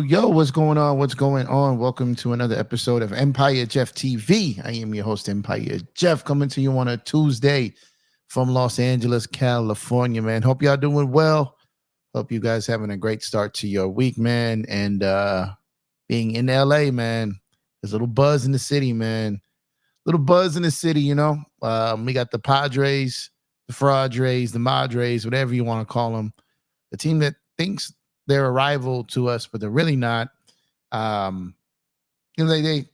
Yo, what's going on? What's going on? Welcome to another episode of Empire Jeff TV. I am your host, Empire Jeff, coming to you on a Tuesday from Los Angeles, California, man. Hope y'all doing well. Hope you guys having a great start to your week, man. And being in LA, man, there's a little buzz in the city, man. Little buzz in the city, you know. We got the Padres, the Fraudres, the Madres, whatever you want to call them. The team that thinks they're a rival to us, but they're really not. They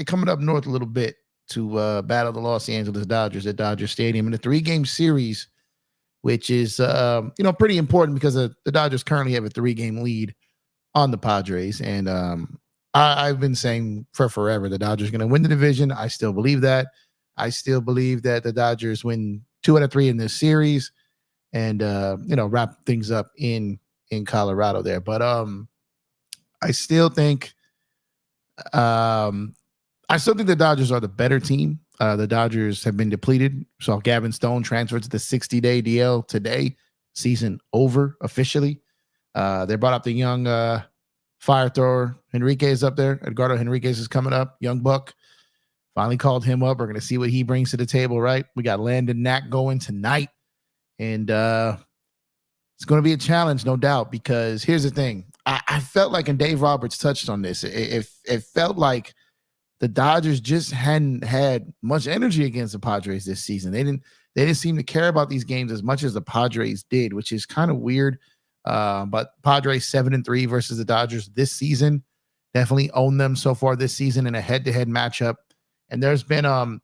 coming up north a little bit to battle the Los Angeles Dodgers at Dodger Stadium in a 3-game series, which is pretty important because the Dodgers currently have a 3-game lead on the Padres, and I've been saying for forever the Dodgers are going to win the division. I still believe that. I still believe that the Dodgers win 2 out of 3 in this series, and wrap things up in Colorado there. But I still think the Dodgers are the better team. The Dodgers have been depleted. So Gavin Stone transferred to the 60-day DL today. Season over officially. They brought up the young fire thrower Henriquez up there. Edgardo Henriquez is coming up. Young buck. Finally called him up. We're going to see what he brings to the table, right? We got Landon Knack going tonight. And it's going to be a challenge, no doubt, because here's the thing. I felt like, and Dave Roberts touched on this, it felt like the Dodgers just hadn't had much energy against the Padres this season. They didn't seem to care about these games as much as the Padres did, which is kind of weird. But Padres 7-3 versus the Dodgers this season. Definitely own them so far this season in a head-to-head matchup. And there's been a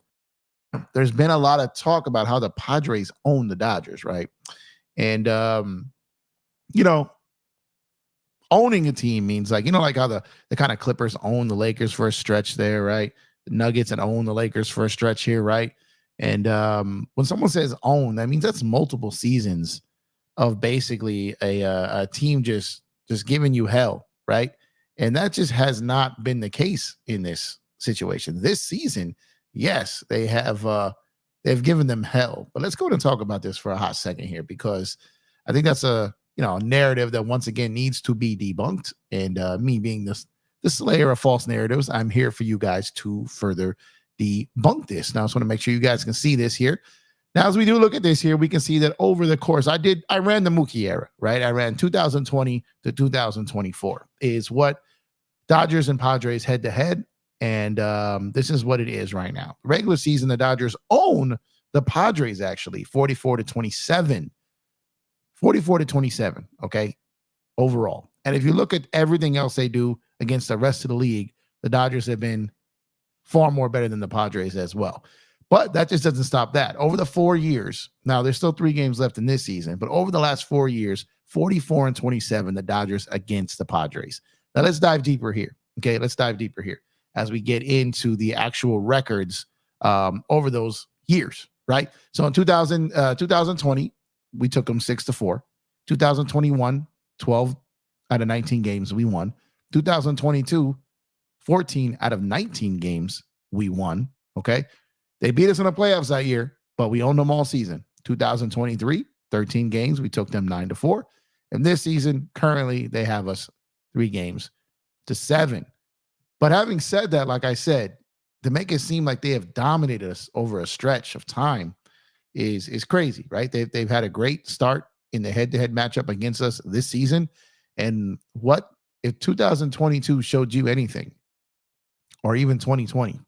lot of talk about how the Padres own the Dodgers, right? And owning a team means like how the kind of Clippers own the Lakers for a stretch there, right? The Nuggets and own the Lakers for a stretch here, right? And when someone says own, that means that's multiple seasons of basically a team just giving you hell, right? And that just has not been the case in this situation. This season, yes, they have they've given them hell. But let's go and talk about this for a hot second here, because I think that's a narrative that once again needs to be debunked. And me being the slayer of false narratives, I'm here for you guys to further debunk this. Now, I just want to make sure you guys can see this here. Now, as we do look at this here, we can see that over the course, I ran the Mookie era, right? I ran 2020 to 2024 is what Dodgers and Padres head to head. And this is what it is right now. Regular season, the Dodgers own the Padres actually 44 to 27. 44 to 27, okay, overall. And if you look at everything else they do against the rest of the league, the Dodgers have been far more better than the Padres as well. But that just doesn't stop that. Over the 4 years, now there's still 3 games left in this season, but over the last 4 years, 44 and 27, the Dodgers against the Padres. Now let's dive deeper here. Okay, let's dive deeper here as we get into the actual records over those years, right? So in 2020, we took them 6-4. 2021, 12 out of 19 games we won. 2022, 14 out of 19 games we won. Okay. They beat us in the playoffs that year, but we owned them all season. 2023, 13 games. We took them 9-4. And this season, currently, they have us 3 games to 7. But having said that, like I said, to make it seem like they have dominated us over a stretch of time is crazy, right? They've had a great start in the head-to-head matchup against us this season. And what if 2022 showed you anything, or even 2020?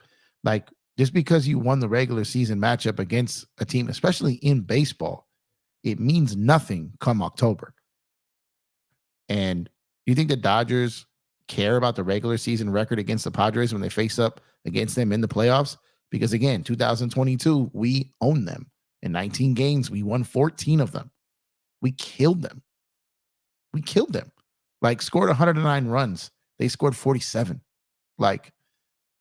Like, just because you won the regular season matchup against a team, especially in baseball, it means nothing come October. And you think the Dodgers care about the regular season record against the Padres when they face up against them in the playoffs? Because again, 2022, we owned them. In 19 games, we won 14 of them. We killed them. We killed them. Like, scored 109 runs. They scored 47. Like,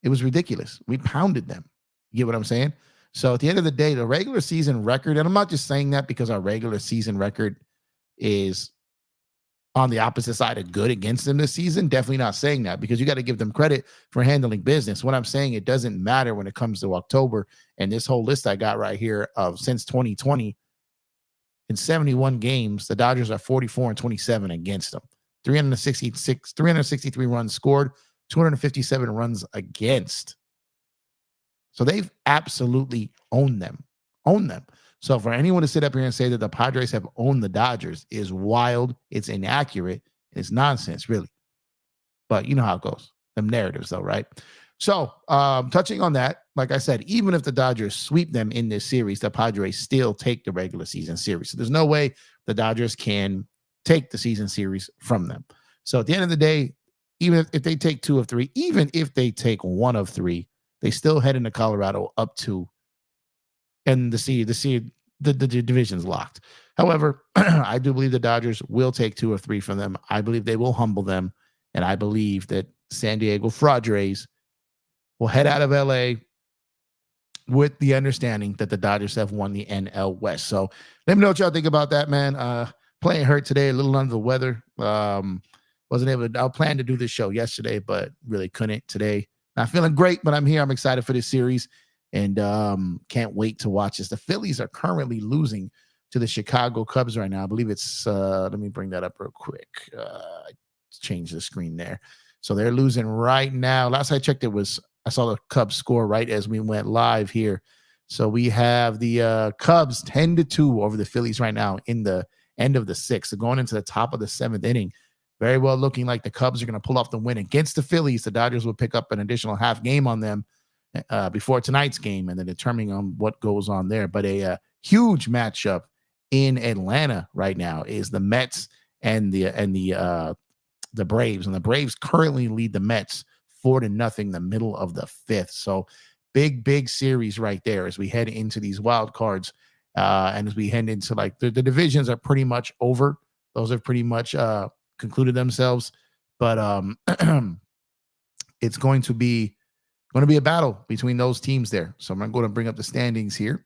it was ridiculous. We pounded them. You get what I'm saying? So at the end of the day, the regular season record, and I'm not just saying that because our regular season record is on the opposite side of good against them this season. Definitely not saying that, because you got to give them credit for handling business. What I'm saying, it doesn't matter when it comes to October. And this whole list I got right here of since 2020, in 71 games, the Dodgers are 44 and 27 against them. 363 runs scored, 257 runs against. So they've absolutely owned them. Owned them. So for anyone to sit up here and say that the Padres have owned the Dodgers is wild. It's inaccurate. It's nonsense, really. But you know how it goes. Them narratives, though, right? So touching on that, like I said, even if the Dodgers sweep them in this series, the Padres still take the regular season series. So there's no way the Dodgers can take the season series from them. So at the end of the day, even if they take 2 of 3, even if they take 1 of 3, they still head into Colorado up 2. And the division's locked. However, I do believe the Dodgers will take 2 or 3 from them. I believe they will humble them. And I believe that San Diego Padres will head out of LA with the understanding that the Dodgers have won the NL West. So let me know what y'all think about that, man. Playing hurt today, a little under the weather. Wasn't able to, I planned to do this show yesterday, but really couldn't today. Not feeling great, but I'm here. I'm excited for this series and can't wait to watch this. The Phillies are currently losing to the Chicago Cubs right now. I believe it's, let me bring that up real quick. Change the screen there. So they're losing right now. Last I checked, I saw the Cubs score right as we went live here. So we have the Cubs 10-2 over the Phillies right now in the end of the 6th. So going into the top of the 7th inning. Very well looking like the Cubs are going to pull off the win against the Phillies. The Dodgers will pick up an additional half game on them before tonight's game, and then determining on what goes on there. But a huge matchup in Atlanta right now is the Mets and the Braves. And the Braves currently lead the Mets 4-0 the middle of the 5th. So big series right there as we head into these wild cards. And as we head into like the divisions are pretty much over. Those are pretty much concluded themselves, but it's going to be a battle between those teams there. So I'm going to bring up the standings here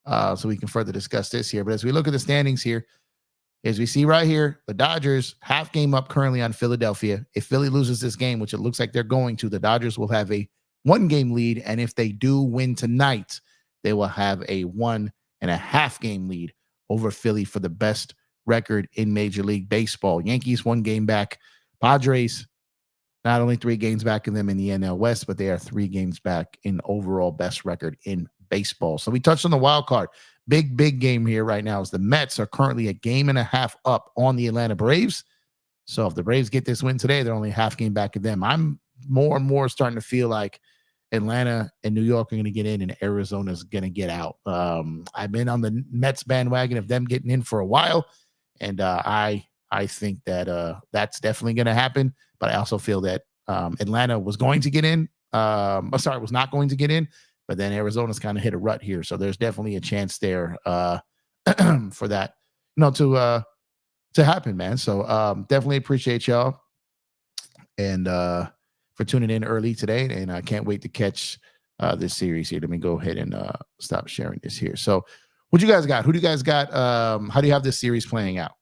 so we can further discuss this here. But as we look at the standings here, as we see right here, the Dodgers half game up currently on Philadelphia. If Philly loses this game, which it looks like they're going to, the Dodgers will have a 1-game lead. And if they do win tonight, they will have a 1.5 game lead over Philly for the best record in Major League Baseball. Yankees 1 game back. Padres not only 3 games back in them in the NL West, but they are 3 games back in overall best record in baseball. So we touched on the wild card. Big game here right now is the Mets are currently a game and a half up on the Atlanta Braves. So if the Braves get this win today, they're only a half game back of them. I'm more and more starting to feel like Atlanta and New York are going to get in and Arizona is going to get out. I've been on the Mets bandwagon of them getting in for a while, and I think that that's definitely going to happen. But I also feel that Atlanta was going to get in. Was not going to get in, but then Arizona's kind of hit a rut here. So there's definitely a chance there for that, to happen, man. So definitely appreciate y'all and for tuning in early today. And I can't wait to catch this series here. Let me go ahead and stop sharing this here. So what you guys got? Who do you guys got? How do you have this series playing out?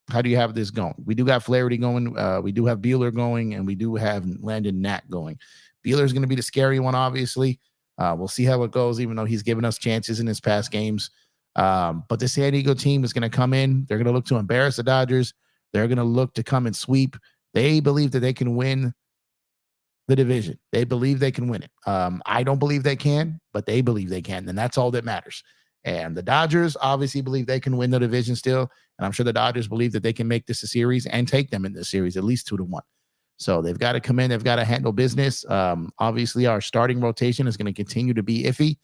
How do you have this going? We do got Flaherty going. We do have Buehler going, and we do have Landon Knack going. Buehler is going to be the scary one, obviously. We'll see how it goes, even though he's given us chances in his past games. But the San Diego team is going to come in. They're going to look to embarrass the Dodgers. They're going to look to come and sweep. They believe that they can win the division. They believe they can win it. I don't believe they can, but they believe they can, and that's all that matters. And the Dodgers obviously believe they can win the division still. And I'm sure the Dodgers believe that they can make this a series and take them in the series, at least 2-1. So they've got to come in. They've got to handle business. Obviously, our starting rotation is going to continue to be iffy.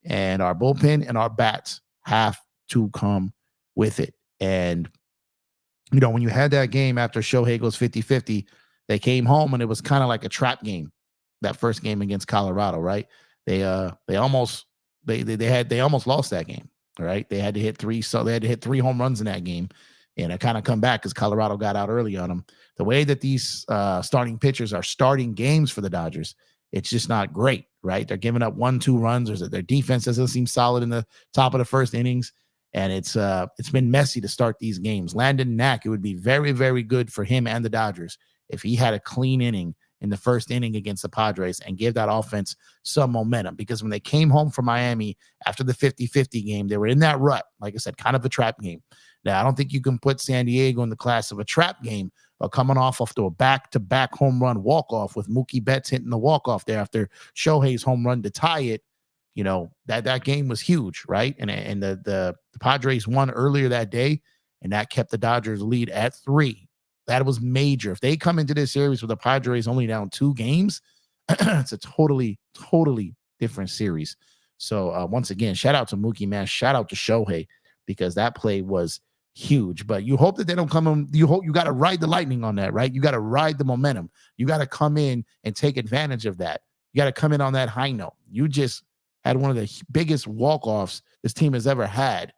And our bullpen and our bats have to come with it. And, when you had that game after Shohei goes 50-50, they came home and it was kind of like a trap game, that first game against Colorado, right? They almost lost that game, right? They had to hit 3 home runs in that game, and it kind of come back because Colorado got out early on them. The way that these starting pitchers are starting games for the Dodgers, it's just not great, right? They're giving up 1-2 runs, or their defense doesn't seem solid in the top of the first innings, and it's been messy to start these games. Landon Knack, it would be very, very good for him and the Dodgers if he had a clean inning in the first inning against the Padres and give that offense some momentum, because when they came home from Miami after the 50-50 game, they were in that rut, like I said, kind of a trap game. Now, I don't think you can put San Diego in the class of a trap game, but coming off to a back-to-back home run walk-off with Mookie Betts hitting the walk-off there after Shohei's home run to tie it, that game was huge, right? And the Padres won earlier that day, and that kept the Dodgers lead at 3. That was major. If they come into this series with the Padres only down 2 games, it's a totally, totally different series. So once again, shout out to Mookie, man. Shout out to Shohei, because that play was huge. But you hope that they don't come in. You got to ride the lightning on that, right? You got to ride the momentum. You got to come in and take advantage of that. You got to come in on that high note. You just had one of the biggest walk-offs this team has ever had.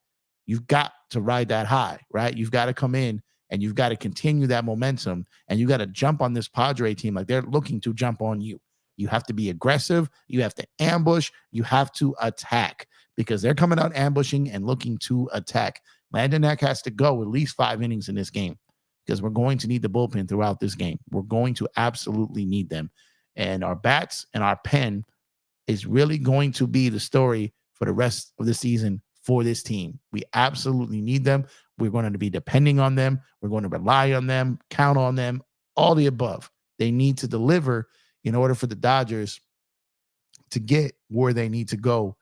You've got to ride that high, right? You've got to come in and you've got to continue that momentum, and you got to jump on this Padre team like they're looking to jump on you. You have to be aggressive. You have to ambush. You have to attack, because they're coming out ambushing and looking to attack. Landon Knack has to go at least 5 innings in this game, because we're going to need the bullpen throughout this game. We're going to absolutely need them. And our bats and our pen is really going to be the story for the rest of the season for this team. We absolutely need them. We're going to be depending on them. We're going to rely on them, count on them, all the above. They need to deliver in order for the Dodgers to get where they need to go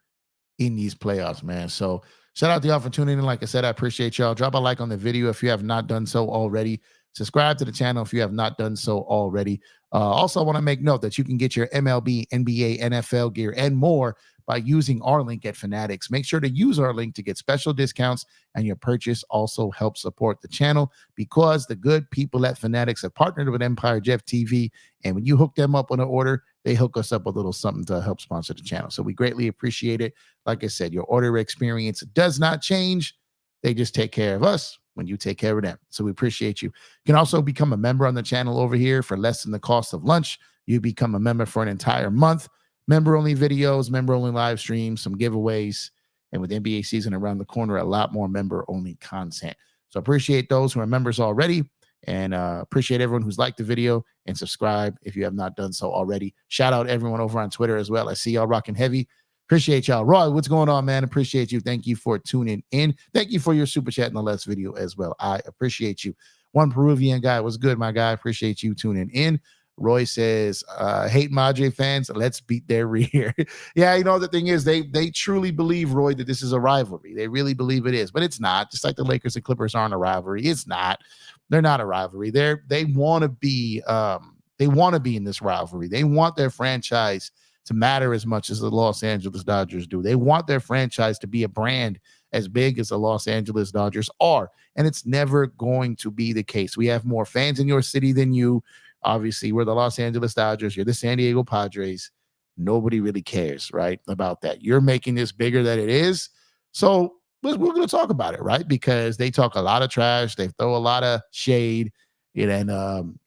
in these playoffs, man. So shout out to y'all for tuning in. Like I said, I appreciate y'all. Drop a like on the video if you have not done so already. Subscribe to the channel if you have not done so already. Also, I want to make note that you can get your MLB, NBA, NFL gear, and more by using our link at Fanatics. Make sure to use our link to get special discounts, and your purchase also helps support the channel, because the good people at Fanatics have partnered with Empire Jeff TV, and when you hook them up on an order, they hook us up a little something to help sponsor the channel. So we greatly appreciate it. Like I said, your order experience does not change. They just take care of us when you take care of them. So we appreciate you. You can also become a member on the channel over here for less than the cost of lunch. You become a member for an entire month. Member-only videos, member-only live streams, some giveaways, and with NBA season around the corner, a lot more member-only content. So appreciate those who are members already, and appreciate everyone who's liked the video and subscribe if you have not done so already. Shout out everyone over on Twitter as well. I see y'all rocking heavy. Appreciate y'all. Roy, what's going on, man? Appreciate you. Thank you for tuning in. Thank you for your super chat in the last video as well. I appreciate you. One Peruvian guy, what's good, my guy? Appreciate you tuning in. Roy says, hate Madre fans, let's beat their rear. Yeah, you know, the thing is, they truly believe, Roy, that this is a rivalry. They really believe it is, but it's not. Just like the Lakers and Clippers aren't a rivalry. It's not. They're not a rivalry. They want to be in this rivalry. They want their franchise to matter as much as the Los Angeles Dodgers do. They want their franchise to be a brand as big as the Los Angeles Dodgers are, and it's never going to be the case. We have more fans in your city than you. Obviously, we're the Los Angeles Dodgers. You're the San Diego Padres. Nobody really cares, right, about that. You're making this bigger than it is. So we're going to talk about it, right, because they talk a lot of trash. They throw a lot of shade, and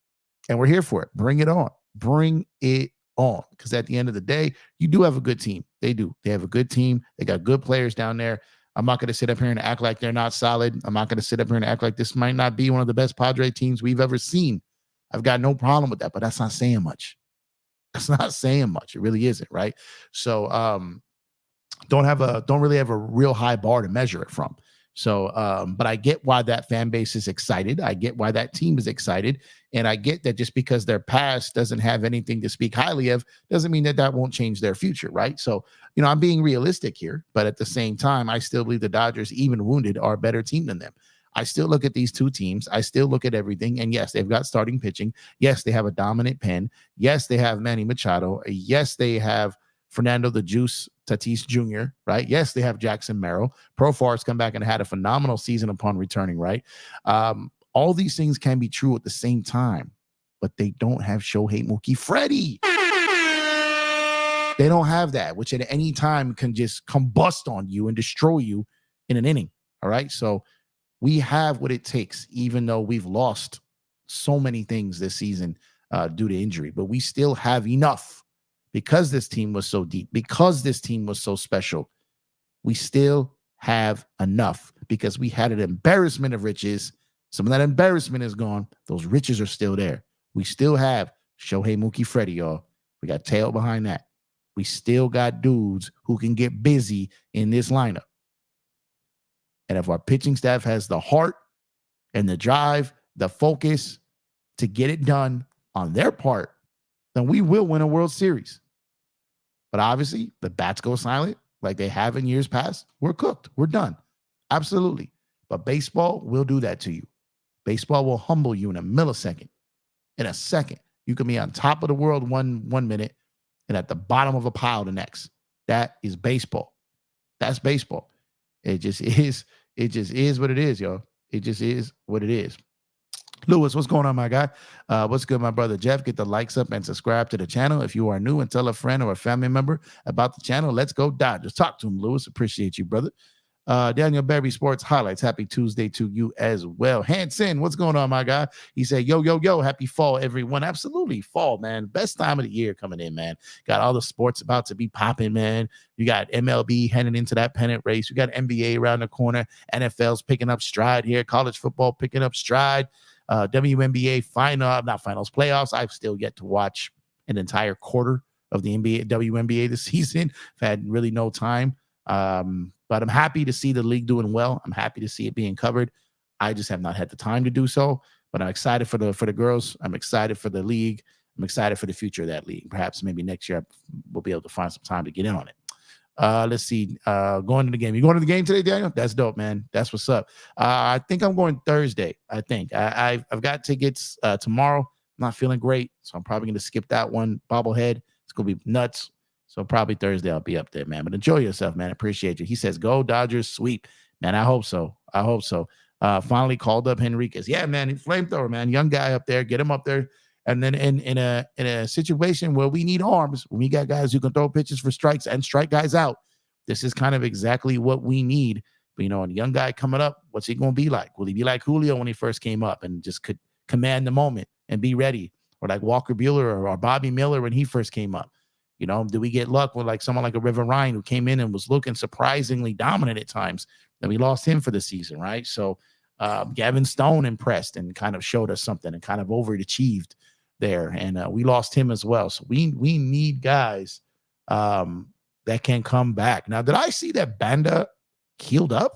we're here for it. Bring it on. Bring it on, because at the end of the day, you do have a good team. They do. They have a good team. They got good players down there. I'm not going to sit up here and act like they're not solid. I'm not going to sit up here and act like this might not be one of the best Padre teams we've ever seen. I've got no problem with that, but that's not saying much. That's not saying much. It really isn't, right? So don't really have a real high bar to measure it from. So, but I get why that fan base is excited. I get why that team is excited. And I get that just because their past doesn't have anything to speak highly of doesn't mean that won't change their future, right? So, I'm being realistic here, but at the same time, I still believe the Dodgers, even wounded, are a better team than them. I still look at these two teams. I still look at everything. And yes, they've got starting pitching. Yes, they have a dominant pen. Yes, they have Manny Machado. Yes, they have Fernando the Juice Tatis Jr., right? Yes, they have Jackson Merrill. Profar's come back and had a phenomenal season upon returning, right? All these things can be true at the same time, but they don't have Shohei Mookie Freddie. They don't have that, which at any time can just combust on you and destroy you in an inning, all right? So we have what it takes, even though we've lost so many things this season due to injury, but we still have enough. Because this team was so deep, because this team was so special, we still have enough, because we had an embarrassment of riches. Some of that embarrassment is gone. Those riches are still there. We still have Shohei Mookie Freddie, y'all. We got tail behind that. We still got dudes who can get busy in this lineup. And if our pitching staff has the heart and the drive, the focus to get it done on their part, then we will win a World Series. But obviously, the bats go silent like they have in years past. We're cooked. We're done. Absolutely. But baseball will do that to you. Baseball will humble you in a millisecond. In a second, you can be on top of the world one minute and at the bottom of a pile the next. That is baseball. That's baseball. It just is. It just is what it is, yo. It just is what it is. Lewis, what's going on, my guy? What's good, my brother Jeff? Get the likes up and subscribe to the channel. If you are new, and tell a friend or a family member about the channel. Let's go Dodgers. Talk to him, Lewis. Appreciate you, brother. Daniel Berry Sports Highlights. Happy Tuesday to you as well. Hanson, what's going on, my guy? He said, yo, happy fall, everyone. Absolutely. Fall, man. Best time of the year coming in, man. Got all the sports about to be popping, man. You got MLB heading into that pennant race. You got NBA around the corner. NFL's picking up stride here. College football picking up stride. WNBA playoffs. I've still yet to watch an entire quarter of the WNBA this season. I've had really no time. But I'm happy to see the league doing well. I'm happy to see it being covered. I just have not had the time to do so. But I'm excited for the girls. I'm excited for the league. I'm excited for the future of that league. Perhaps maybe next year we'll be able to find some time to get in on it. Let's see. Going to the game. You going to the game today, Daniel? That's dope, man. That's what's up. I think I'm going Thursday. I think I've got tickets tomorrow. I'm not feeling great, so I'm probably going to skip that one. Bobblehead. It's going to be nuts. So probably Thursday I'll be up there, man. But enjoy yourself, man. Appreciate you. He says, go Dodgers sweep. Man, I hope so. I hope so. Finally called up Henriquez. Yeah, man. Flamethrower, man. Young guy up there. Get him up there. And then in a situation where we need arms, when we got guys who can throw pitches for strikes and strike guys out, this is kind of exactly what we need. But, a young guy coming up, what's he going to be like? Will he be like Julio when he first came up and just could command the moment and be ready? Or like Walker Buehler or Bobby Miller when he first came up? Do we get luck with like someone like a River Ryan who came in and was looking surprisingly dominant at times? Then we lost him for the season, right? So Gavin Stone impressed and kind of showed us something and kind of overachieved there. And we lost him as well. So we need guys that that can come back. Now, did I see that Banda healed up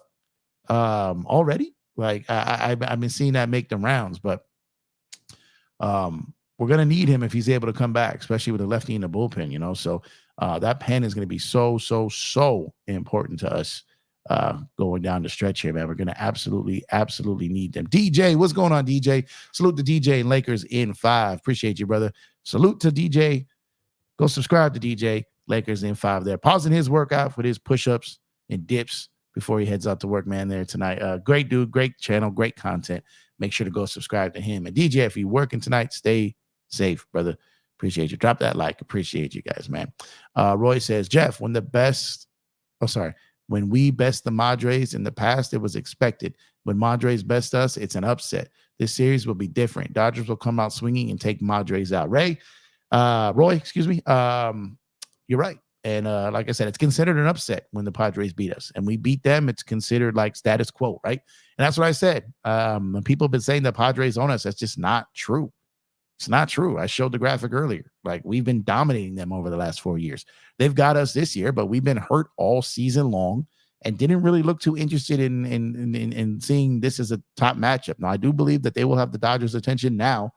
already? Like I've been seeing that make the rounds, but we're gonna need him if he's able to come back, especially with a lefty in the bullpen. So that pen is gonna be so important to us going down the stretch here, man. We're gonna absolutely need them. DJ, what's going on, DJ? Salute to DJ and Lakers in 5. Appreciate you, brother. Salute to DJ. Go subscribe to DJ Lakers in 5 there. Pausing his workout with his push-ups and dips before he heads out to work, man, there tonight. Great dude, great channel, great content. Make sure to go subscribe to him. And DJ, if you're working tonight, stay safe, brother. Appreciate you. Drop that like. Appreciate you guys, man. Roy says, Jeff, when we best the Padres in the past, it was expected. When Padres best us, it's an upset. This series will be different. Dodgers will come out swinging and take Padres out. Roy, excuse me. You're right. And like I said, it's considered an upset when the Padres beat us. And we beat them, it's considered like status quo, right? And that's what I said. When people have been saying the Padres own us, that's just not true. It's not true. I showed the graphic earlier. Like, we've been dominating them over the last 4 years. They've got us this year, but we've been hurt all season long and didn't really look too interested in seeing this as a top matchup. Now, I do believe that they will have the Dodgers' attention now,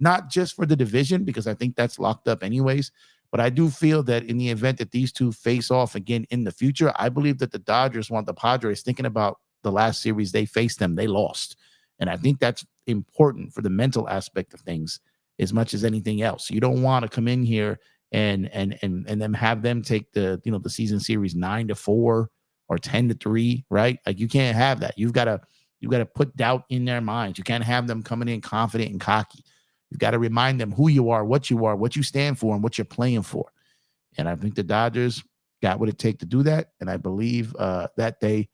not just for the division, because I think that's locked up anyways. But I do feel that in the event that these two face off again in the future, I believe that the Dodgers want the Padres thinking about the last series they faced them. They lost. And I think that's important for the mental aspect of things as much as anything else. You don't want to come in here and then have them take the season series 9-4 or 10-3, right? Like, you can't have that. You've got to put doubt in their minds. You can't have them coming in confident and cocky. You've got to remind them who you are, what you stand for, and what you're playing for. And I think the Dodgers got what it takes to do that. And I believe that they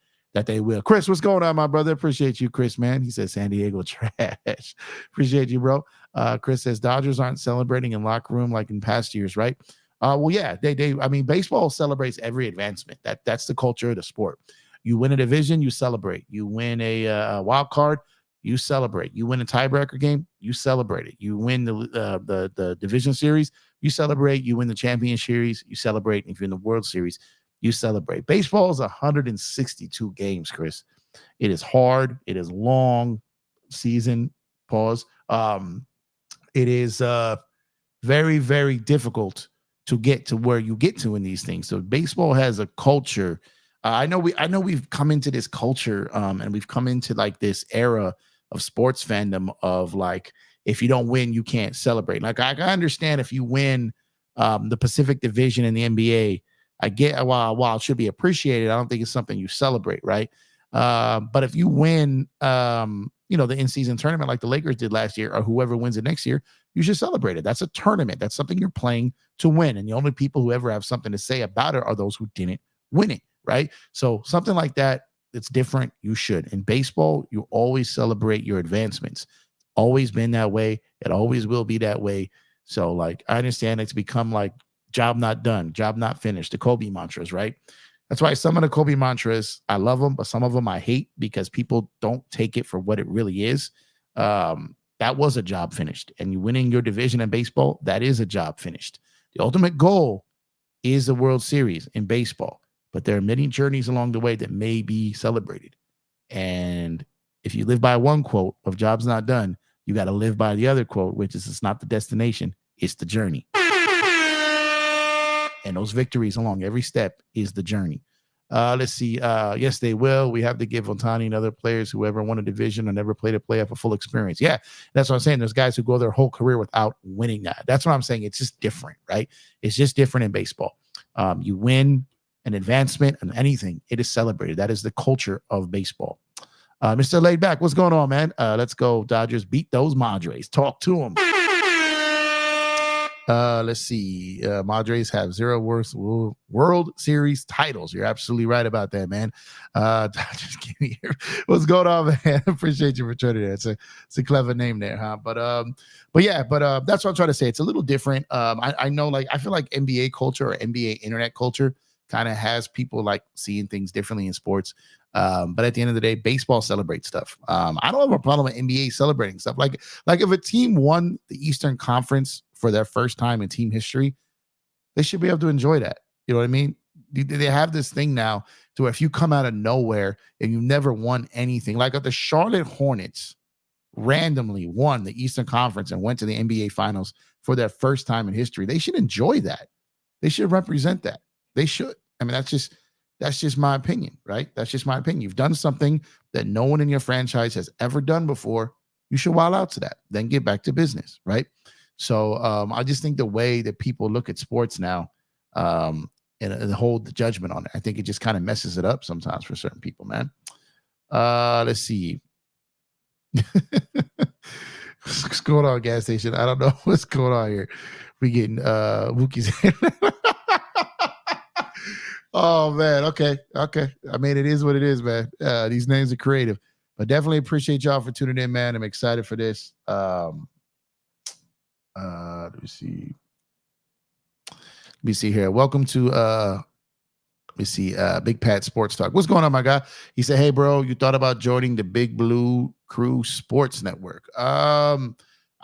will. Chris, what's going on, my brother? Appreciate you, Chris, man. He says San Diego trash. Appreciate you, bro. Chris says Dodgers aren't celebrating in locker room like in past years, right? Well, yeah, I mean, baseball celebrates every advancement. That's the culture of the sport. You win a division, you celebrate. You win a wild card, you celebrate. You win a tiebreaker game, you celebrate it. You win the division series, you celebrate. You win the champion series, you celebrate. And if you're in the World Series, you celebrate. Baseball is 162 games, Chris. It is hard. It is long season. Pause. It is very, very difficult to get to where you get to in these things. So baseball has a culture. I know we've come into this culture, and we've come into like this era of sports fandom of like, if you don't win, you can't celebrate. Like, I understand if you win the Pacific Division in the NBA, I get while it should be appreciated, I don't think it's something you celebrate, right? But if you win, the in-season tournament like the Lakers did last year, or whoever wins it next year, you should celebrate it. That's a tournament. That's something you're playing to win. And the only people who ever have something to say about it are those who didn't win it, right? So something like that, it's different. You should. In baseball, you always celebrate your advancements. Always been that way. It always will be that way. So, like, I understand it's become like job not done, job not finished, the Kobe mantras, right? That's why some of the Kobe mantras, I love them, but some of them I hate because people don't take it for what it really is. That was a job finished. And you winning your division in baseball, that is a job finished. The ultimate goal is the World Series in baseball. But there are many journeys along the way that may be celebrated. And if you live by one quote of job's not done, you got to live by the other quote, which is it's not the destination, it's the journey. And those victories along every step is the journey. Let's see. Yes, they will. We have to give Ohtani and other players who ever won a division or never played a playoff a full experience. Yeah, that's what I'm saying. There's guys who go their whole career without winning that. That's what I'm saying. It's just different, right? It's just different in baseball. You win an advancement and anything, it is celebrated. That is the culture of baseball. Mr. Laidback, what's going on, man? Let's go. Dodgers beat those Padres. Talk to them. Let's see. Padres have 0 worse World Series titles. You're absolutely right about that, man. Dodgers, give me here. What's going on, man? Appreciate you for joining there. It's a clever name there, huh? But that's what I'm trying to say. It's a little different. I know, like, I feel like NBA culture or NBA internet culture kind of has people like seeing things differently in sports. But at the end of the day, baseball celebrates stuff. I don't have a problem with NBA celebrating stuff. Like if a team won the Eastern Conference for their first time in team history, they should be able to enjoy that. You know what I mean? They have this thing now to where if you come out of nowhere and you never won anything, like the Charlotte Hornets randomly won the Eastern Conference and went to the NBA Finals for their first time in history. They should enjoy that. They should represent that. They should. I mean, that's just my opinion, right? That's just my opinion. You've done something that no one in your franchise has ever done before. You should wild out to that. Then get back to business, right? So I just think the way that people look at sports now and hold the judgment on it, I think it just kind of messes it up sometimes for certain people, man. Let's see. What's going on, gas station? I don't know what's going on here. We getting Wookie's. Oh man, okay. I mean, it is what it is, man. These names are creative, but definitely appreciate y'all for tuning in, man. I'm excited for this. Let me see. Let me see here. Welcome to Big Pat Sports Talk. What's going on, my guy? He said, "Hey, bro, you thought about joining the Big Blue Crew Sports Network?" I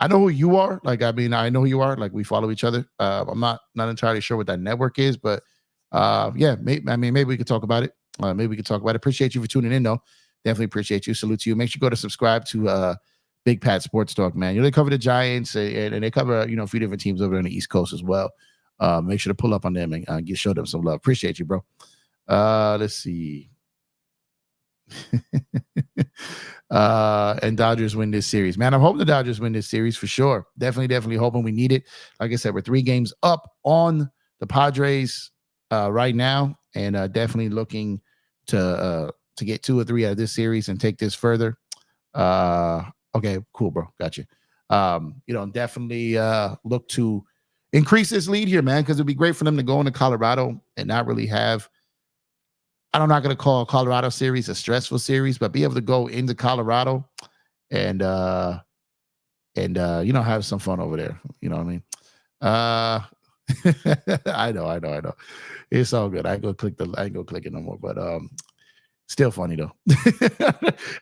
know who you are. Like, I mean, I know who you are. Like, we follow each other. I'm not entirely sure what that network is, but yeah, maybe we could talk about it. Appreciate you for tuning in, though. Definitely appreciate you. Salute to you. Make sure you go to subscribe to Big Pat Sports Talk, man. You know, they cover the Giants and they cover, a few different teams over on the East Coast as well. Make sure to pull up on them and show them some love. Appreciate you, bro. Let's see. And Dodgers win this series, man. I'm hoping the Dodgers win this series for sure. Definitely hoping. We need it. Like I said, we're 3 games up on the Padres right now, and definitely looking to get 2 or 3 out of this series and take this further. Okay, cool, bro. Gotcha. Definitely look to increase this lead here, man, because it'd be great for them to go into Colorado and not really have. I'm not going to call Colorado series a stressful series, but be able to go into Colorado and have some fun over there. You know what I mean? I know. It's all good. I ain't gonna click it no more, but still funny though.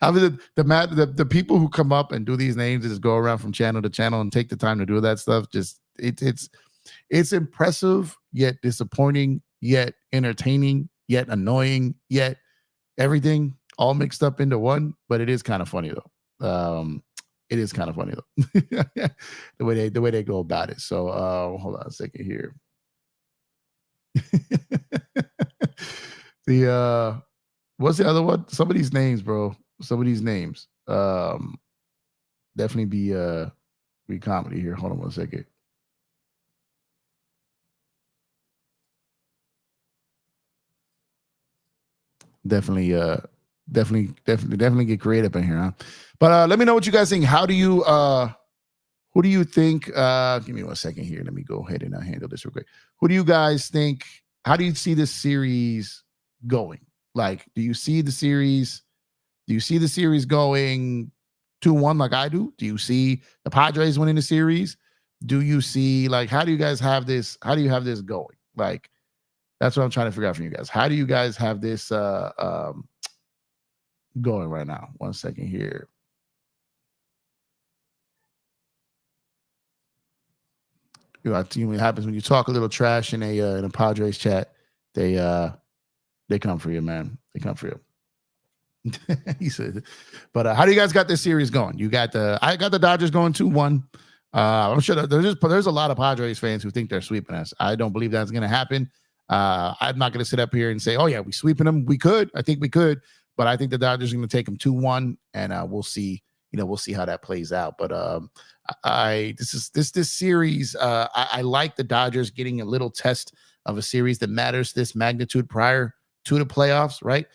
I mean, the people who come up and do these names and just go around from channel to channel and take the time to do that stuff, just it's impressive yet disappointing, yet entertaining, yet annoying, yet everything all mixed up into one. But it is kind of funny though. It is kind of funny though. the way they go about it. So hold on a second here. What's the other one? Some of these names, bro. Definitely be comedy here. Hold on one second. Definitely get creative in here, huh? But let me know what you guys think. Who do you think? Give me 1 second here. Let me go ahead and handle this real quick. Who do you guys think? How do you see this series going? Like, do you see the series going 2-1 like I do? Do you see the Padres winning the series? Do you see, like, how do you guys have this? How do you have this going? Like, that's what I'm trying to figure out from you guys. How do you guys have this going right now? 1 second here. What happens when you talk a little trash in a Padres chat. They come for you, man. They come for you. He said, but how do you guys got this series going? I got the Dodgers going 2-1. I'm sure that there's a lot of Padres fans who think they're sweeping us. I don't believe that's going to happen. I'm not going to sit up here and say, oh yeah, we sweeping them. I think we could, but I think the Dodgers are going to take them 2-1, and we'll see. We'll see how that plays out. But this series, I like the Dodgers getting a little test of a series that matters this magnitude prior to the playoffs, right?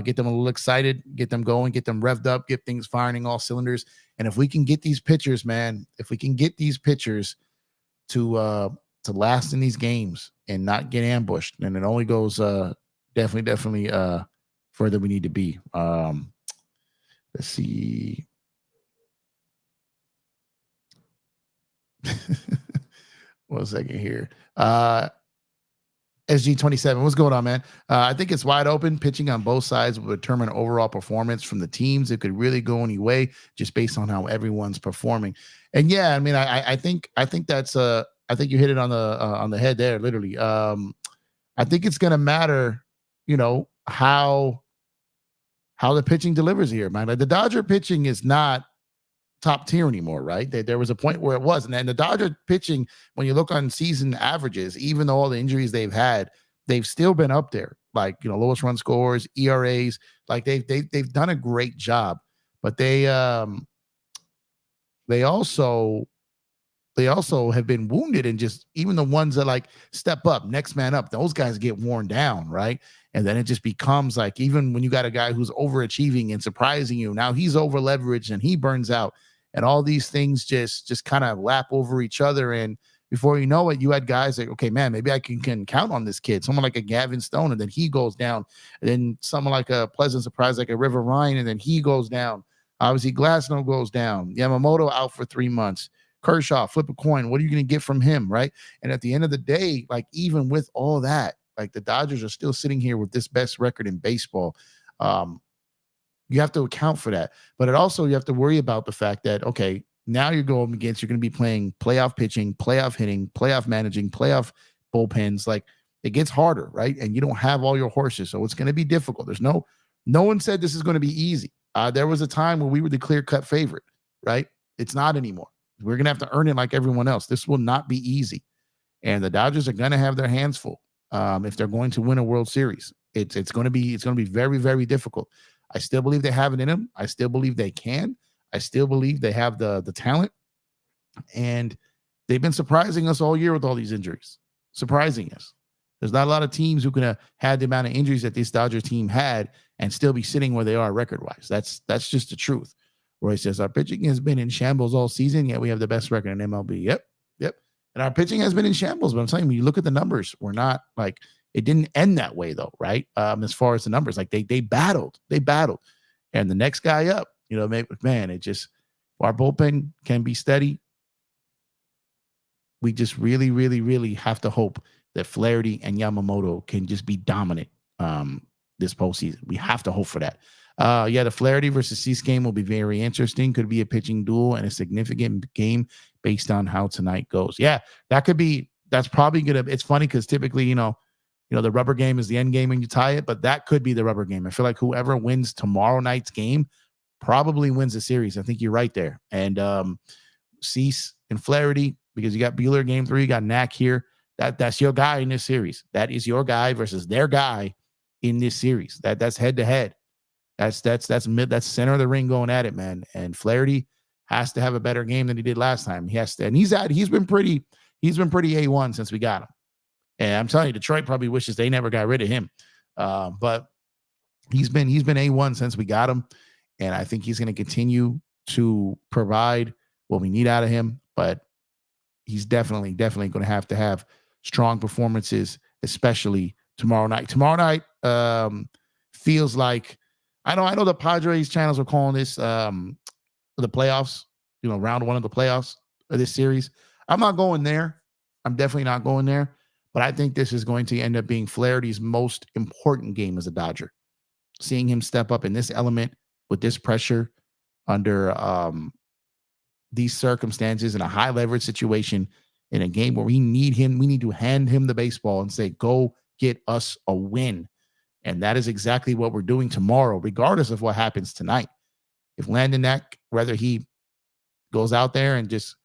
Get them a little excited, get them going, get them revved up, get things firing all cylinders. And if we can get these pitchers, man, to last in these games and not get ambushed, and it only goes definitely further we need to be. Let's see. 1 second here. SG27, what's going on, man? I think it's wide open. Pitching on both sides will determine overall performance from the teams. It could really go any way just based on how everyone's performing. And yeah, I mean, I think that's I think you hit it on the head there, literally. I think it's going to matter, how the pitching delivers here, man. Like the Dodger pitching is not top tier anymore, right? There was a point where it was, and then the Dodger pitching, when you look on season averages, even though all the injuries they've had, they've still been up there. Like lowest run scores, ERAs, like they've done a great job, but they also have been wounded, and just even the ones that like step up, next man up, those guys get worn down, right? And then it just becomes like, even when you got a guy who's overachieving and surprising you, now he's over leveraged and he burns out, and all these things just kind of lap over each other. And before you know it, you had guys like, okay, man, maybe I can count on this kid, someone like a Gavin Stone, and then he goes down, and then someone like a pleasant surprise like a River Ryan, and then he goes down. Obviously, Glasnow goes down. Yamamoto out for 3 months. Kershaw, flip a coin. What are you going to get from him, right? And at the end of the day, like even with all that, like the Dodgers are still sitting here with this best record in baseball. You have to account for that. But it also, you have to worry about the fact that, okay, now you're going against, you're going to be playing playoff pitching, playoff hitting, playoff managing, playoff bullpens. Like it gets harder, right? And you don't have all your horses. So it's going to be difficult. There's no one said this is going to be easy. There was a time where we were the clear-cut favorite, right? It's not anymore. We're going to have to earn it like everyone else. This will not be easy. And the Dodgers are going to have their hands full if they're going to win a World Series. It's going to be very, very difficult. I still believe they have it in them. I still believe they can. I still believe they have the talent. And they've been surprising us all year with all these injuries. Surprising us. There's not a lot of teams who can have had the amount of injuries that this Dodger team had and still be sitting where they are record-wise. That's just the truth. Roy says, our pitching has been in shambles all season, yet we have the best record in MLB. Yep. And our pitching has been in shambles, but I'm saying when you look at the numbers, we're not like, it didn't end that way though, right? As far as the numbers, like they battled. And the next guy up, man, it just, our bullpen can be steady. We just really, really, really have to hope that Flaherty and Yamamoto can just be dominant this postseason. We have to hope for that. The Flaherty versus Cease game will be very interesting. Could be a pitching duel and a significant game based on how tonight goes. Yeah, that's probably gonna. It's funny because typically, the rubber game is the end game and you tie it, but that could be the rubber game. I feel like whoever wins tomorrow night's game probably wins the series. I think you're right there. And Cease and Flaherty, because you got Buehler game 3, you got Knack here. That's your guy in this series. That is your guy versus their guy in this series. That's head to head. That's center of the ring going at it, man. And Flaherty has to have a better game than he did last time. He has to, and he's been pretty A1 since we got him. And I'm telling you, Detroit probably wishes they never got rid of him. But he's been A1 since we got him. And I think he's going to continue to provide what we need out of him. But he's definitely going to have strong performances, especially tomorrow night. Tomorrow night feels like, I know the Padres channels are calling this the playoffs, round 1 of the playoffs of this series. I'm not going there. I'm definitely not going there. But I think this is going to end up being Flaherty's most important game as a Dodger. Seeing him step up in this element with this pressure under these circumstances in a high leverage situation in a game where we need to hand him the baseball and say, go get us a win. And that is exactly what we're doing tomorrow, regardless of what happens tonight. If Landon Knack, whether he goes out there and just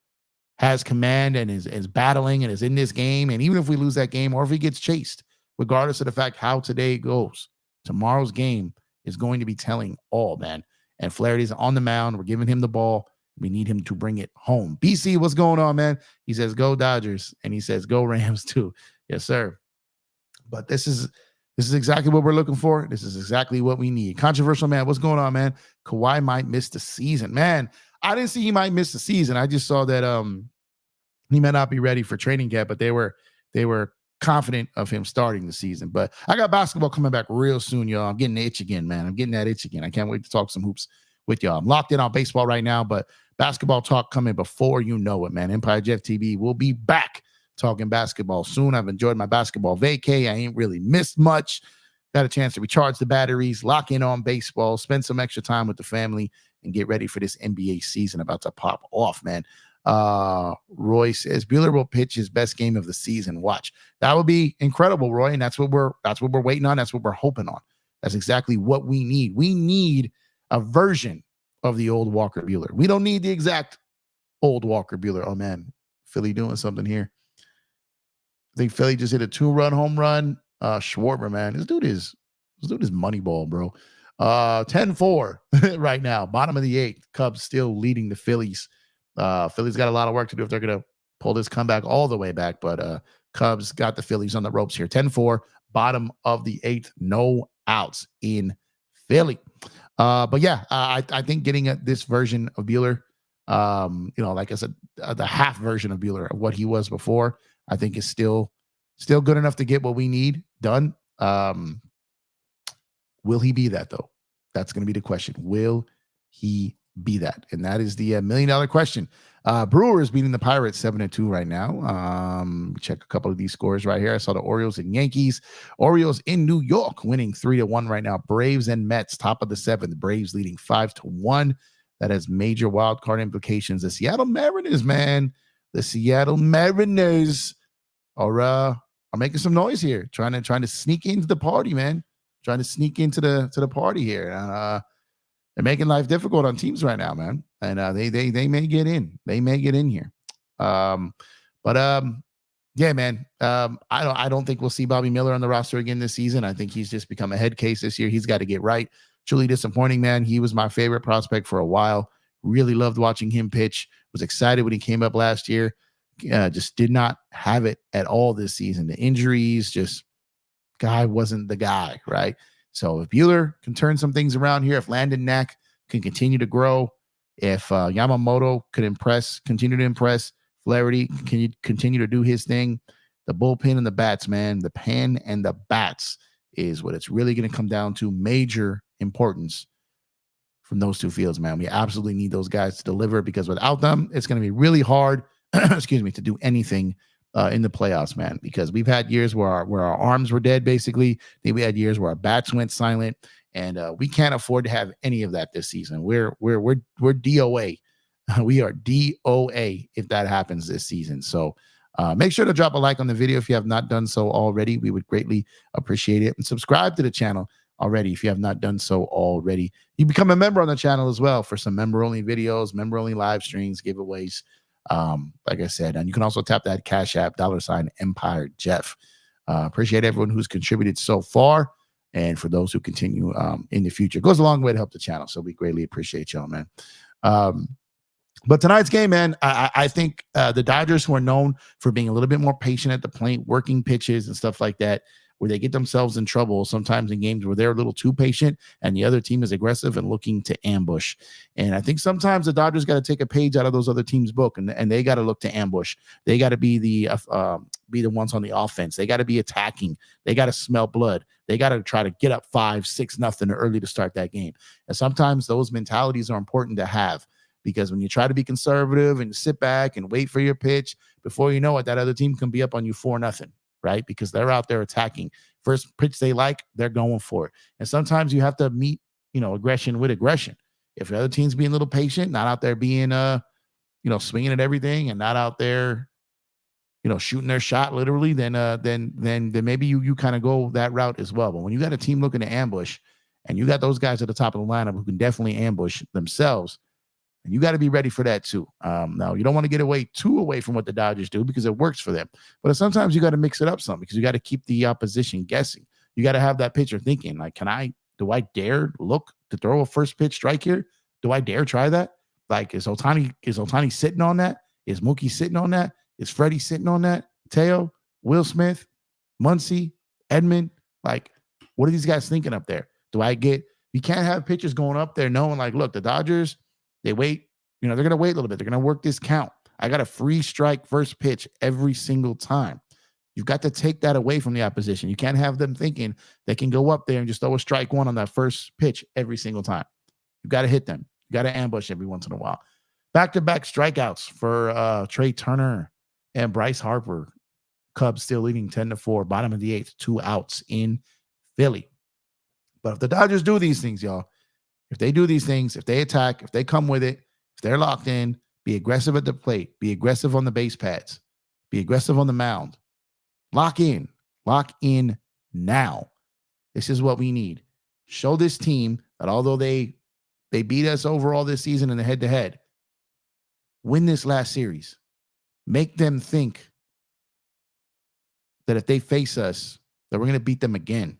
has command and is battling and is in this game, and even if we lose that game or if he gets chased, regardless of the fact how today goes, tomorrow's game is going to be telling all, man. And Flaherty's on the mound. We're giving him the ball. We need him to bring it home. BC, what's going on, man? He says, go Dodgers. And he says, go Rams too. Yes, sir. But this is exactly what we're looking for. This is exactly what we need. Controversial man, what's going on, man? Kawhi might miss the season. Man, I didn't see he might miss the season. I just saw that he may not be ready for training camp, but they were confident of him starting the season. But I got basketball coming back real soon, y'all. I'm getting the itch again, man. I'm getting that itch again. I can't wait to talk some hoops with y'all. I'm locked in on baseball right now, but basketball talk coming before you know it, man. Empire Jeff TV will be back talking basketball soon. I've enjoyed my basketball vacay. I ain't really missed much. Got a chance to recharge the batteries, lock in on baseball, spend some extra time with the family, and get ready for this NBA season about to pop off, man. Roy says Buehler will pitch his best game of the season. Watch. That would be incredible, Roy. And that's what we're waiting on. That's what we're hoping on. That's exactly what we need. We need a version of the old Walker Buehler. We don't need the exact old Walker Buehler. Oh man, Philly doing something here. I think Philly just hit a 2-run home run. Schwarber, man. This dude is Moneyball, bro. 10-4 right now. Bottom of the 8th. Cubs still leading the Phillies. Phillies got a lot of work to do if they're going to pull this comeback all the way back. But Cubs got the Phillies on the ropes here. 10-4, bottom of the 8th. No outs in Philly. But yeah, I think getting this version of Buehler, like I said, the half version of Buehler of what he was before, I think is still good enough to get what we need done. Will he be that, though? That's going to be the question. Will he be that? And that is the $1 million question. Brewers beating the Pirates 7-2 right now. Check a couple of these scores right here. I saw the Orioles and Yankees. Orioles in New York winning 3-1 right now. Braves and Mets top of the 7th. Braves leading 5-1. That has major wild card implications. The Seattle Mariners, man. The Seattle Mariners are making some noise here, trying to sneak into the party, man. Trying to sneak into the party here. They're making life difficult on teams right now, man. And they may get in. They may get in here. Yeah, man. I don't think we'll see Bobby Miller on the roster again this season. I think he's just become a head case this year. He's got to get right. Truly disappointing, man. He was my favorite prospect for a while. Really loved watching him pitch. Was excited when he came up last year. Just did not have it at all this season. The injuries, just guy wasn't the guy, right? So if Buehler can turn some things around here, if Landon Knack can continue to grow, if Yamamoto could continue to impress, Flaherty can continue to do his thing, the bullpen and the bats, man, the pen and the bats is what it's really going to come down to. Major importance from those two fields, man. We absolutely need those guys to deliver, because without them, it's going to be really hard, to do anything in the playoffs, man, because we've had years where our arms were dead, basically. Then we had years where our bats went silent, and we can't afford to have any of that this season. We're DOA. We are DOA if that happens this season. So make sure to drop a like on the video if you have not done so already. We would greatly appreciate it. And subscribe to the channel already if you have not done so already. You become a member on the channel as well for some member-only videos, member-only live streams, giveaways. Like I said, and you can also tap that Cash App $Empire Jeff. Appreciate everyone who's contributed so far, and for those who continue in the future. It goes a long way to help the channel, so we greatly appreciate y'all, man. But tonight's game, man, I think the Dodgers, who are known for being a little bit more patient at the plate, working pitches and stuff like that, where they get themselves in trouble sometimes in games where they're a little too patient and the other team is aggressive and looking to ambush. And I think sometimes the Dodgers got to take a page out of those other teams' book, and they got to look to ambush. They got to be the ones on the offense. They got to be attacking. They got to smell blood. They got to try to get up 5-6-0 early to start that game. And sometimes those mentalities are important to have, because when you try to be conservative and sit back and wait for your pitch, before you know it, that other team can be up on you 4-0. Right? Because they're out there attacking. First pitch they like, they're going for it. And sometimes you have to meet, aggression with aggression. If the other team's being a little patient, not out there being, swinging at everything, and not out there, shooting their shot literally, then maybe you kind of go that route as well. But when you got a team looking to ambush, and you got those guys at the top of the lineup who can definitely ambush themselves, and you got to be ready for that too. Now, you don't want to get too away from what the Dodgers do, because it works for them. But sometimes you got to mix it up some, because you got to keep the opposition guessing. You got to have that pitcher thinking, like, do I dare look to throw a first pitch strike here? Do I dare try that? Like, is Ohtani sitting on that? Is Mookie sitting on that? Is Freddie sitting on that? Teo, Will Smith, Muncy, Edmund? Like, what are these guys thinking up there? You can't have pitchers going up there knowing, like, look, the Dodgers, they wait, they're going to wait a little bit. They're going to work this count. I got a free strike first pitch every single time. You've got to take that away from the opposition. You can't have them thinking they can go up there and just throw a strike one on that first pitch every single time. You've got to hit them. You got to ambush every once in a while. Back-to-back strikeouts for Trey Turner and Bryce Harper. Cubs still leading 10-4, bottom of the 8th, 2 outs in Philly. But if the Dodgers do these things, y'all, if they do these things, if they attack, if they come with it, if they're locked in, Be aggressive at the plate. Be aggressive on the base pads. Be aggressive on the mound. Lock in. Lock in now. This is what we need. Show this team that although they beat us overall this season in the head-to-head, win this last series. Make them think that if they face us, that we're going to beat them again.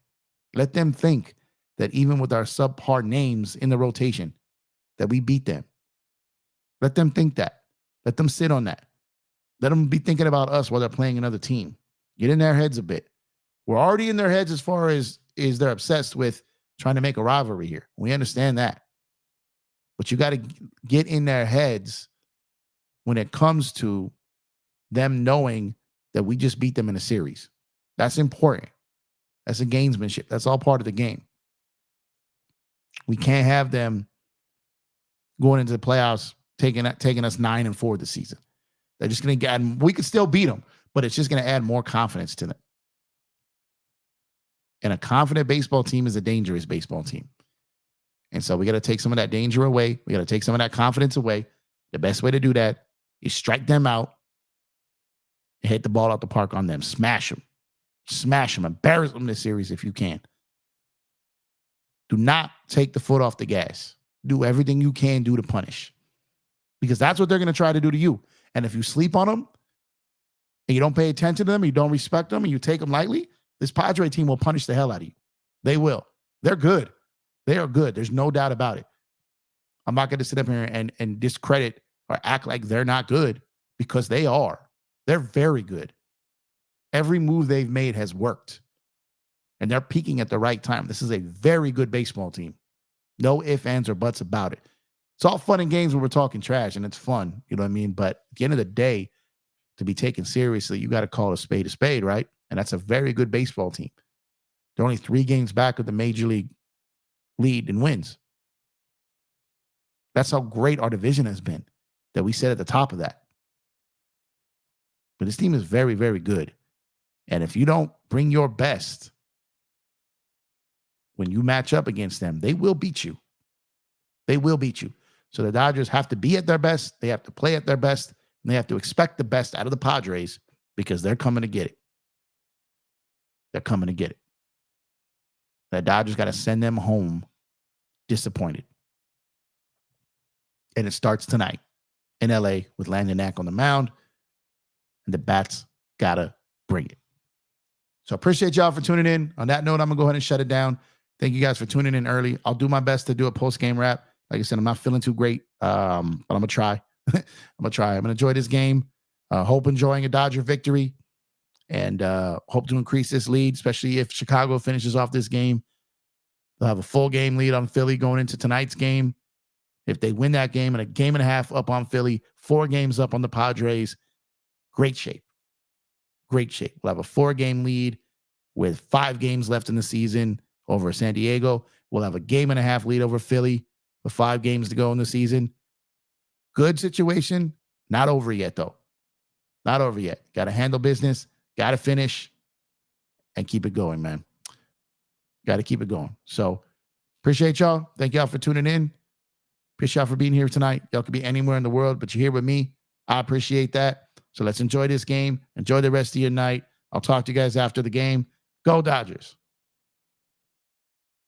Let them think that even with our subpar names in the rotation, that we beat them. Let them think that. Let them sit on that. Let them be thinking about us while they're playing another team. Get in their heads a bit. We're already in their heads as far as they're obsessed with trying to make a rivalry here. We understand that. But you got to get in their heads when it comes to them knowing that we just beat them in a series. That's important. That's a gamesmanship. That's all part of the game. We can't have them going into the playoffs taking us 9-4 this season. They're just going to get. We could still beat them, but it's just going to add more confidence to them. And a confident baseball team is a dangerous baseball team. And so we got to take some of that danger away. We got to take some of that confidence away. The best way to do that is strike them out and hit the ball out the park on them. Smash them. Smash them. Embarrass them this series if you can. Do not take the foot off the gas. Do everything you can do to punish. Because that's what they're going to try to do to you. And if you sleep on them and you don't pay attention to them, you don't respect them, and you take them lightly, this Padre team will punish the hell out of you. They will. They're good. They are good. There's no doubt about it. I'm not going to sit up here and discredit or act like they're not good, because they are. They're very good. Every move they've made has worked. And they're peaking at the right time. This is a very good baseball team. No ifs, ands, or buts about it. It's all fun and games when we're talking trash, and it's fun. You know what I mean? But at the end of the day, to be taken seriously, you got to call a spade, right? And that's a very good baseball team. They're only 3 games back of the major league lead in wins. That's how great our division has been, that we said at the top of that. But this team is very, very good. And if you don't bring your best when you match up against them, they will beat you. They will beat you. So the Dodgers have to be at their best. They have to play at their best. And they have to expect the best out of the Padres, because they're coming to get it. They're coming to get it. The Dodgers got to send them home disappointed. And it starts tonight in LA with Landon Knack on the mound. And the bats got to bring it. So I appreciate y'all for tuning in. On that note, I'm going to go ahead and shut it down. Thank you guys for tuning in early. I'll do my best to do a post-game wrap. Like I said, I'm not feeling too great, but I'm going to try. I'm going to enjoy this game. Hope enjoying a Dodger victory, and hope to increase this lead, especially if Chicago finishes off this game. They'll have a full game lead on Philly going into tonight's game. If they win that game, and a game and a half up on Philly, 4 games up on the Padres, great shape. Great shape. We'll have a 4-game lead with 5 games left in the season over San Diego. We'll have a game and a half lead over Philly with 5 games to go in the season. Good situation. Not over yet, though. Not over yet. Got to handle business. Got to finish and keep it going, man. Got to keep it going. So appreciate y'all. Thank y'all for tuning in. Appreciate y'all for being here tonight. Y'all could be anywhere in the world, but you're here with me. I appreciate that. So let's enjoy this game. Enjoy the rest of your night. I'll talk to you guys after the game. Go Dodgers.